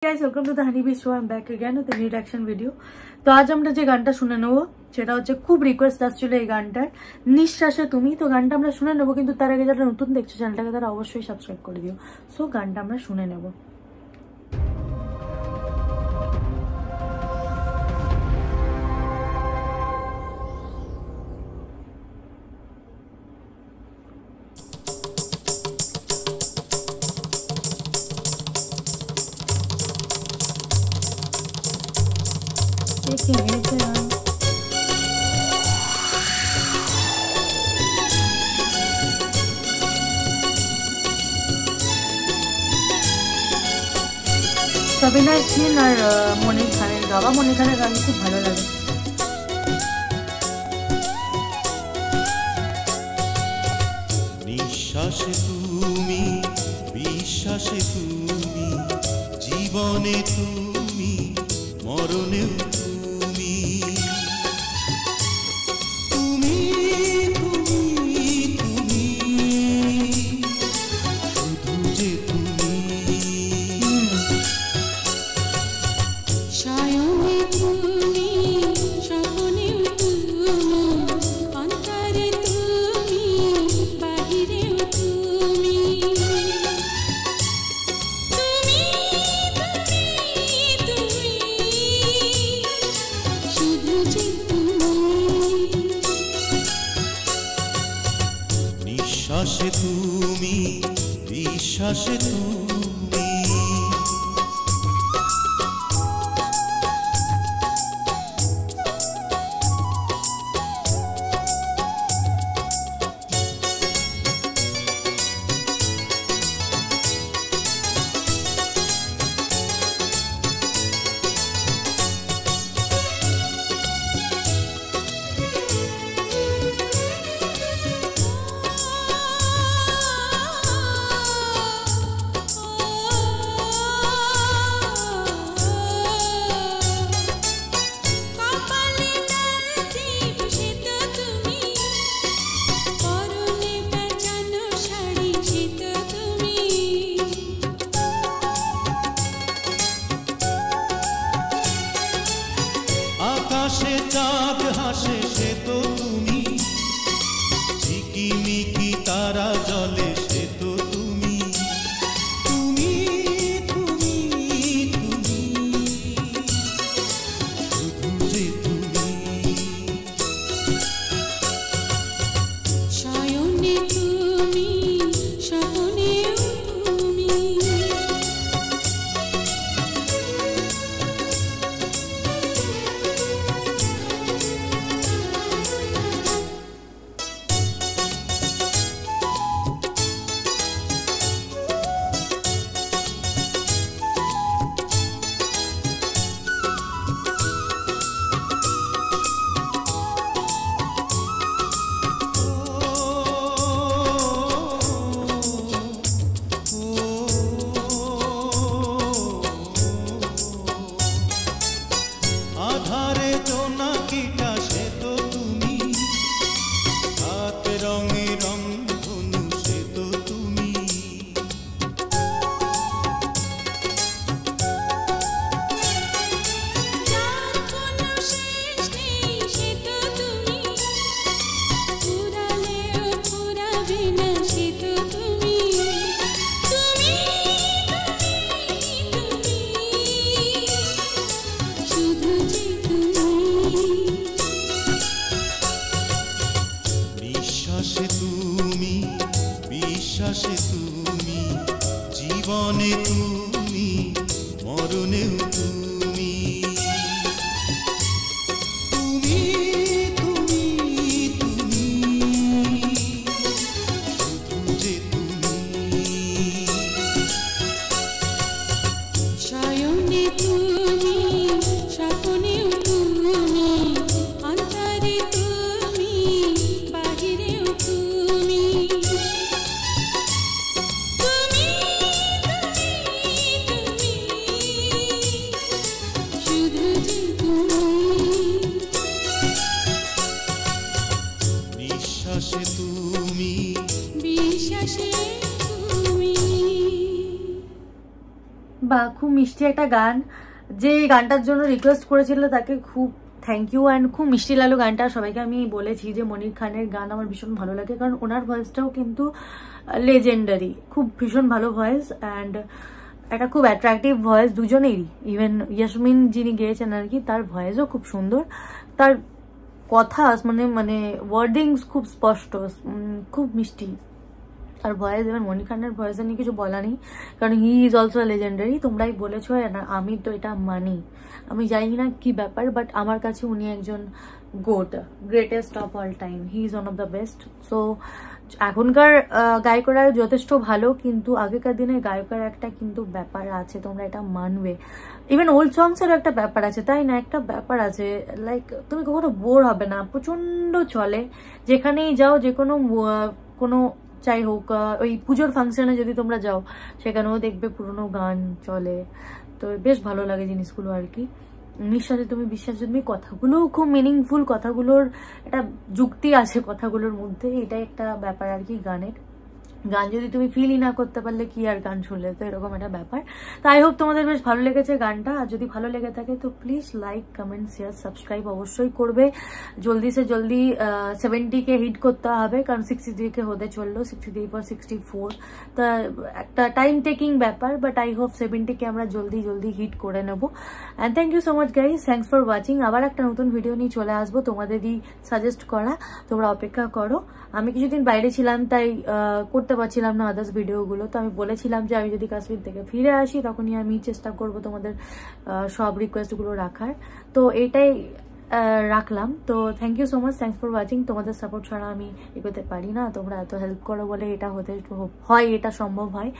guys, welcome to the Honeybee Show. I'm back again with a new reaction video. তো আজ আমরা যে গানটা শুনে নেব সেটা হচ্ছে খুব রিকোয়েস্ট আসছিল এই গানটার, নিঃশ্বাসে তুমি। তো গানটা আমরা শুনে নেব, কিন্তু তার আগে যারা নতুন দেখছো চ্যানেলটাকে তারা অবশ্যই সাবস্ক্রাইব করে দিও। সো গানটা আমরা শুনে নেব। সাবিনা ইয়াসমিন আর মনির খানের গাওয়া। মনির খানের গান খুব ভালো লাগে। নিঃশ্বাসে তুমি, বিশ্বাসে তুমি, জীবনে তুমি, মরণে তুমি, তুমি তুমি তুমি, শুধু যে তুমি, সায়নে তুমি, স্বপ্নে তুমি, অন্তরে তুমি, বাহিরে তুমি, তুমি তুমি তুমি, শুধু যে তুমি, নিঃশ্বাসে তুমি, বিশ্বাসে তুমি। আকাশে চাঁদ হাসে সে তো তুমি, ঝিকিমিকি তারা জলে সে তো তুমি, তুমি তুমি তুমি, শুধু যে তুমি, সায়নে তুমি, স্বপ্নে তুমি, আধারে জোনাকিটা সে তো তুমি, হাত রঙে রং ধনু সে তো তুমি, যার কোনো শেষ নেই সে তো তুমি, ফুরালেও ফুরাবে না সে তো তুমি, তুমি তুমি তুমি, শুধু যে তুমি, নিঃশ্বাসে তুমি, বিশ্বাসে তুমি, জীবনে তুমি, মরণেও তুমি, তুমি তুমি তুমি, শুধু যে তুমি, সায়নে তুমি, স্বপ্নে তুমি, অন্তরে তুমি, বাহিরে তুমি, তুমি তুমি তুমি, শুধু যে তুমি, নিঃশ্বাসে তুমি, বিশ্বাসে তুমি। বা খুব মিষ্টি একটা গান, যে গানটার জন্য রিকোয়েস্ট করেছিল তাকে খুব থ্যাংক ইউ। অ্যান্ড খুব মিষ্টি লাগলো গানটা। সবাইকে আমি বলেছি যে মনির খানের গান আমার ভীষণ ভালো লাগে, কারণ ওনার ভয়েসটাও কিন্তু লেজেন্ডারি, খুব ভীষণ ভালো ভয়েস অ্যান্ড একটা খুব অ্যাট্রাকটিভ ভয়েস দুজনেরই। ইভেন ইয়াসমিন যিনি গেয়েছেন আর কি, তার ভয়েসও খুব সুন্দর, তার কথা মানে ওয়ার্ডিংস খুব স্পষ্ট, খুব মিষ্টি আর ভয়েস। এবার মনির খানের ভয়েসে নিয়ে কিছু বলা নেই, কারণ হি ইজ অলসো লেজেন্ডারি। তোমরাই বলেছো না, আমি তো এটা মানি। আমি জানি না কি ব্যাপার, বাট আমার কাছে উনি একজন goat, greatest of all time. He is one of the best. So এখনকার গায়করা যথেষ্ট ভালো, কিন্তু আগেকার দিনের গায়কের একটা কিন্তু ব্যাপার আছে, তোমরা এটা মানবে। ইভেন ওল্ড সংসেরও একটা ব্যাপার আছে, তাই না? একটা ব্যাপার আছে, লাইক তুমি কখনো বোর হবে না, প্রচন্ড চলে। যেখানেই যাও, যে কোনো চাই হোক, ওই পুজোর ফাংশনে যদি তোমরা যাও, সেখানেও দেখবে পুরোনো গান চলে। তো বেশ ভালো লাগে জিনিসগুলো আর কি। নিঃশ্বাসে তুমি বিশ্বাসে তুমি, কথাগুলোও খুব মিনিংফুল, কথাগুলোর একটা যুক্তি আছে কথাগুলোর মধ্যে। এটাই একটা ব্যাপার আর কি গানের। গান যদি তুমি ফিলই না করতে পারলে কি আর গান শুনলে, তো এরকম একটা ব্যাপার। তো আই হোপ তোমাদের বেশ ভালো লেগেছে গানটা। আর যদি ভালো লেগে থাকে তো please like, comment, share, subscribe অবশ্যই করবে। জলদি সে জলদি 70K হিট করতে হবে, কারণ 63K হতে চললো, 63 পর 64। তা একটা টাইম টেকিং ব্যাপার, বাট আই হোপ 70K আমরা জলদি হিট করে নেবো। And thank you so much guys, thanks for watching. আবার একটা নতুন ভিডিও নিয়ে চলে আসবো, তোমাদেরই সাজেস্ট করা, তোমরা অপেক্ষা করো। আমি কিছুদিন বাইরে ছিলাম, তাই করতে পারছিলাম না আদার্স ভিডিওগুলো। তো আমি বলেছিলাম যে আমি যদি কাশ্মীর থেকে ফিরে আসি, তখনই আমি চেষ্টা করব তোমাদের সব রিকোয়েস্টগুলো রাখার। তো এটাই রাখলাম। তো thank you so much, thanks for watching. তোমাদের সাপোর্ট ছাড়া আমি এগোতে পারি না, তোমরা এত হেল্প করো বলে এটা হতে হয়, এটা সম্ভব হয়।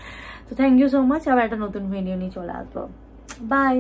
তো থ্যাংক ইউ সো মাচ। আবার একটা নতুন ভিডিও নিয়ে চলে আসবো। বাই।